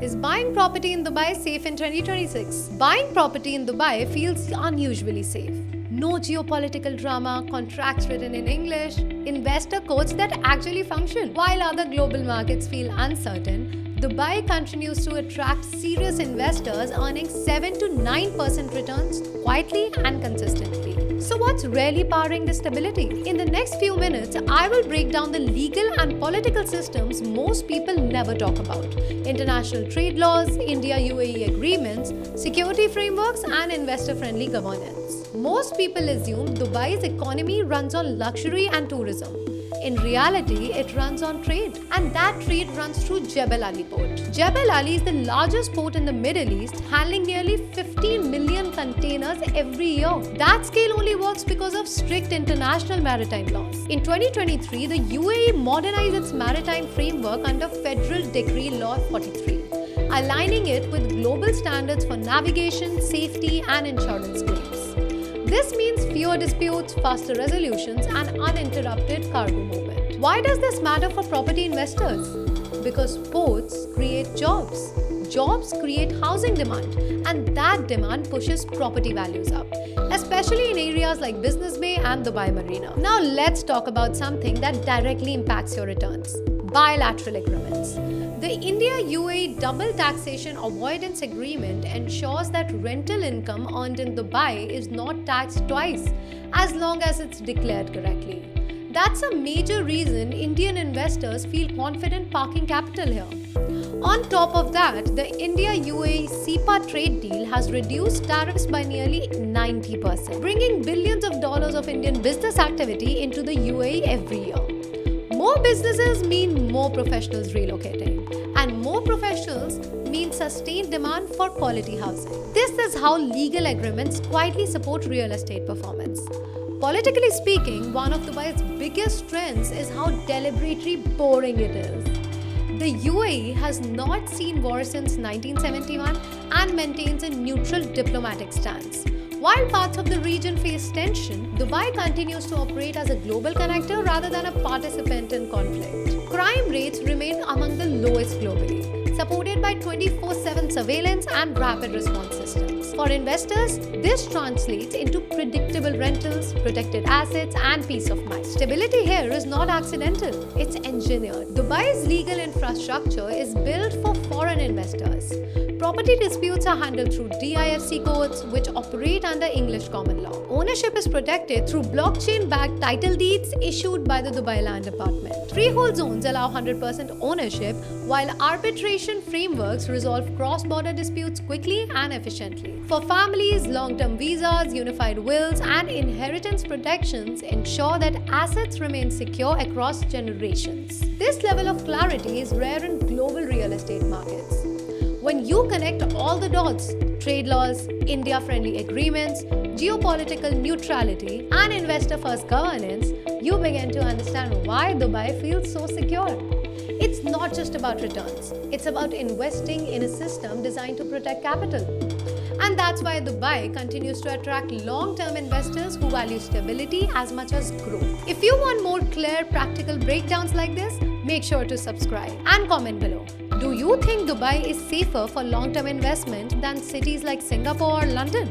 Is buying property in Dubai safe in 2026? Buying property in Dubai feels unusually safe. No geopolitical drama, contracts written in English, investor codes that actually function. While other global markets feel uncertain, Dubai continues to attract serious investors, earning 7 to 9% returns quietly and consistently. So, what's really powering this stability? In the next few minutes, I will break down the legal and political systems most people never talk about: international trade laws, India UAE agreements, security frameworks, and investor friendly governance. Most people assume Dubai's economy runs on luxury and tourism. In reality, it runs on trade, and that trade runs through Jebel Ali port. Jebel Ali is the largest port in the Middle East, handling nearly 15 million containers every year. That scale only works because of strict international maritime laws. In 2023, the UAE modernized its maritime framework under Federal Decree Law 43, aligning it with global standards for navigation, safety, and insurance claims. This means fewer disputes, faster resolutions, and uninterrupted cargo movement. Why does this matter for property investors? Because ports create jobs. Jobs create housing demand, and that demand pushes property values up, especially in areas like Business Bay and Dubai Marina. Now let's talk about something that directly impacts your returns: bilateral agreements. The India-UAE double taxation avoidance agreement ensures that rental income earned in Dubai is not taxed twice as long as it's declared correctly. That's a major reason Indian investors feel confident parking capital here. On top of that, the India-UAE SEPA trade deal has reduced tariffs by nearly 90%, bringing billions of dollars of Indian business activity into the UAE every year. More businesses mean more professionals relocating, and more professionals mean sustained demand for quality housing. This is how legal agreements quietly support real estate performance. Politically speaking, one of Dubai's biggest strengths is how deliberately boring it is. The UAE has not seen war since 1971 and maintains a neutral diplomatic stance. While parts of the region face tension, Dubai continues to operate as a global connector rather than a participant in conflict. Crime rates remain among the lowest globally, supported by 24/7 surveillance and rapid response systems. For investors, this translates into predictable rentals, protected assets, and peace of mind. Stability here is not accidental, it's engineered. Dubai's legal infrastructure is built for foreign investors. Property disputes are handled through DIFC courts, which operate under English common law. Ownership is protected through blockchain-backed title deeds issued by the Dubai Land Department. Freehold zones allow 100% ownership, while arbitration frameworks resolve cross-border disputes quickly and efficiently. For families, long-term visas, unified wills, and inheritance protections ensure that assets remain secure across generations. This level of clarity is rare in global real estate markets. When you connect all the dots, trade laws, India-friendly agreements, geopolitical neutrality, and investor-first governance, you begin to understand why Dubai feels so secure. It's not just about returns, it's about investing in a system designed to protect capital. And that's why Dubai continues to attract long-term investors who value stability as much as growth. If you want more clear, practical breakdowns like this, make sure to subscribe and comment below. Do you think Dubai is safer for long-term investment than cities like Singapore or London?